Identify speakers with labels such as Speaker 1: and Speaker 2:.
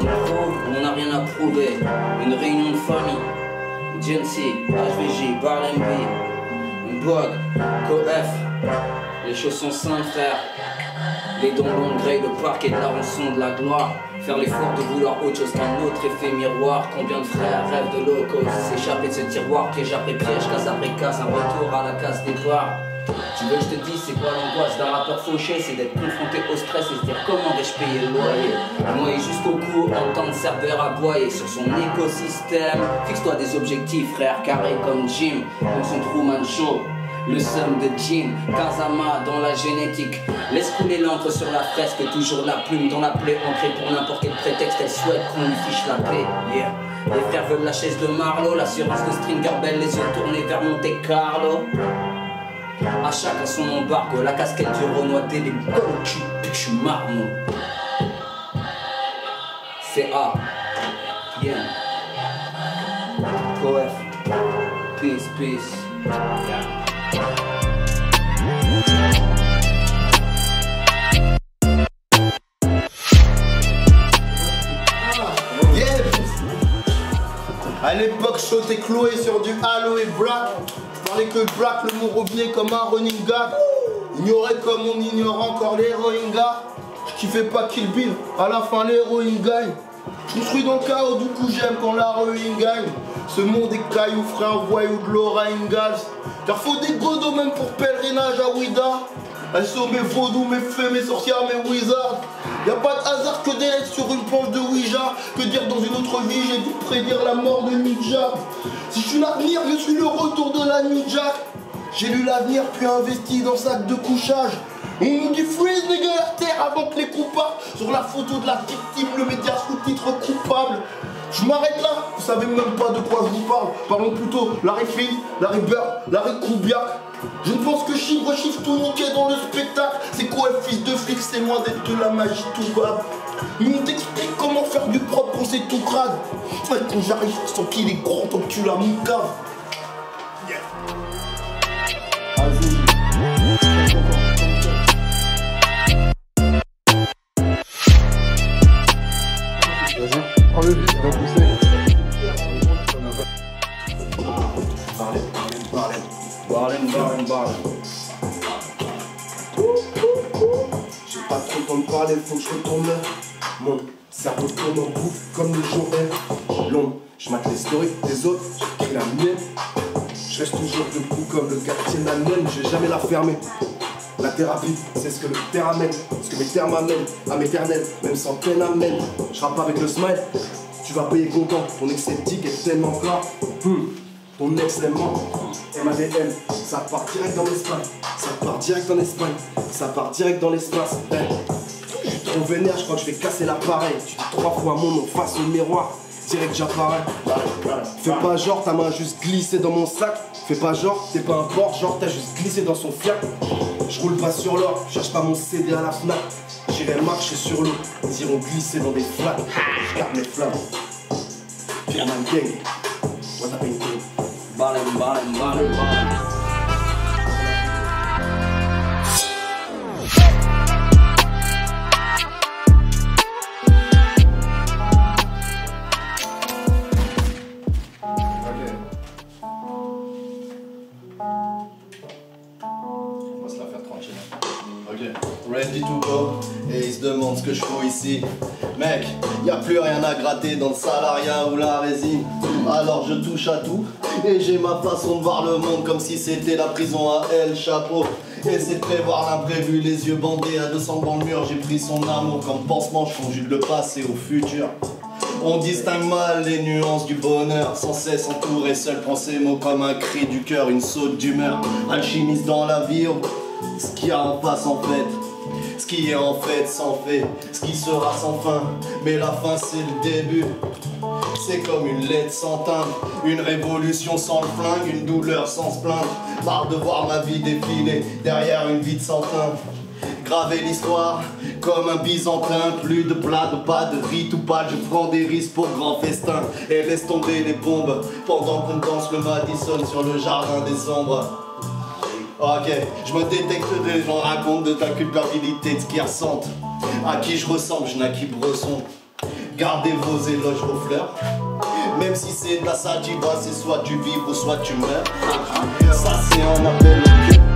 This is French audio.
Speaker 1: On prouve, on n'a rien à prouver. Une réunion de famille. GNC, HVJ, BarLMB, une Bog, CoF. Les choses sont simples, frère. Les dons longs gré, le parquet de la rançon, de la gloire. Faire l'effort de vouloir autre chose qu'un autre effet miroir. Combien de frères rêvent de l'Holocauste, s'échapper de ce tiroir, piège après piège, case après case, un retour à la case départ. Tu veux que je te dise c'est quoi l'angoisse d'un rappeur fauché? C'est d'être confronté au stress et se dire comment vais-je payer le loyer. Noyé jusqu'au cou, entendre serveur aboyer sur son écosystème. Fixe-toi des objectifs, frère, carré comme Jim dans son Truman Show. Le seum de Jim, Kazama dans la génétique. Laisse couler l'encre sur la fresque, toujours la plume dans la plaie ancrée pour n'importe quel prétexte. Elle souhaite qu'on lui fiche la paix. Yeah. Les frères veulent la chaise de Marlowe, l'assurance de Stringer Bell, les yeux tournés vers Monte Carlo. A chacun son embargo, la casquette du Renoir débile, au cul, puis que je suis marmot. C'est A, bien. OF, peace, peace.
Speaker 2: Yeah. À l'époque, je sautais Chloé sur du Halo et Black. Je parlais que Black, le mot revenait comme un running gag. Ignorait comme on ignore encore l'héroïne gars. Je kiffais pas Kill Bill, à la fin l'héroïne gagne. Je construis dans le chaos, du coup j'aime quand la ruine gagne. Ce monde est caillou, frère, voyou de Lorraine Gaz. Car faut des godos même pour pèlerinage à Ouida. Elles sont mes vaudous, mes fées, mes sorcières, mes wizards. Y'a pas de hasard que des lettres sur une planche de Ouija. Que dire dans une autre vie, j'ai dû prédire la mort de Ninja. Si je suis l'avenir, je suis le retour de la New Jack. J'ai lu l'avenir puis investi dans sac de couchage. On nous dit freeze les gars la terre avant que les coupables. Sur la photo de la victime, le média sous-titre coupable. Je m'arrête là, vous savez même pas de quoi je vous parle. Parlons plutôt Larry Flint, Larry Bird, Larry Kubiak. Je ne pense que chiffre tout niqué dans le spectacle. C'est quoi le fils de flic, c'est loin d'être de la magie tout bas. Mais on t'explique comment faire du propre quand c'est tout crade. Ouais, quand j'arrive, je sens qu'il est grand, ton cul la moucave. Yeah.
Speaker 3: Vas-y, prends le but, il va pousser.
Speaker 2: Parlez. J'ai pas trop le temps de parler, faut que je retourne. Mon cerveau tourne en boucle comme le jour est long. Je mate les stories des autres, j'écris la mienne. Je reste toujours debout comme le quartier Nannen, je vais jamais la fermer. La thérapie, c'est ce que le terre amène, ce que mes termes amènent à m'éternel, même sans peine amène. Je rappe avec le smile, tu vas payer content, ton ex sceptique est tellement plat. Ton ex l'aime, MADM, ça part direct dans l'espace, ça part direct en Espagne, ça part direct dans l'espace. Je suis trop vénère, je crois que je vais casser l'appareil. Tu dis 3 fois mon nom face au miroir, direct j'apparais. Fais pas genre, ta main a juste glissé dans mon sac. Fais pas genre, t'es pas un porc, genre t'as juste glissé dans son fiac. Je roule pas sur l'or, je cherche pas mon CD à la Fnac. J'irai marcher sur l'eau, ils iront glisser dans des flaques. Je garde mes flammes. Viens man gang, what a painting.
Speaker 1: Ballin.
Speaker 2: Ready to go, et il se demande ce que je fous ici. Mec, y a plus rien à gratter dans le salariat ou la résine. Alors je touche à tout, et j'ai ma façon de voir le monde comme si c'était la prison à El Chapeau. Essaie de prévoir l'imprévu, les yeux bandés à 200 dans le mur. J'ai pris son amour comme pansement, je conjugue le passé au futur. On distingue mal les nuances du bonheur, sans cesse entouré, seul prend ses mots comme un cri du cœur, une saute d'humeur. Alchimiste dans la vie, ce qu'il y a en face en fait. Ce qui est en fait sans fait, ce qui sera sans fin, mais la fin c'est le début. C'est comme une lettre sans timbre, une révolution sans le flingue, une douleur sans se plaindre. Marre de voir ma vie défiler derrière une vie de sans teint. Graver l'histoire comme un byzantin, plus de plat, de pas de rite ou pas, je prends des risques pour grand festin. Et laisse tomber les bombes pendant qu'on danse le Madison sur le jardin des ombres. Ok, je me détecte des gens racontent de ta culpabilité, de ce qu'ils ressentent. À qui je ressemble, je n'ai qui Bresson. Gardez vos éloges aux fleurs. Même si c'est de la sativa, c'est soit tu vis ou soit tu meurs. Ça c'est un appel au cœur.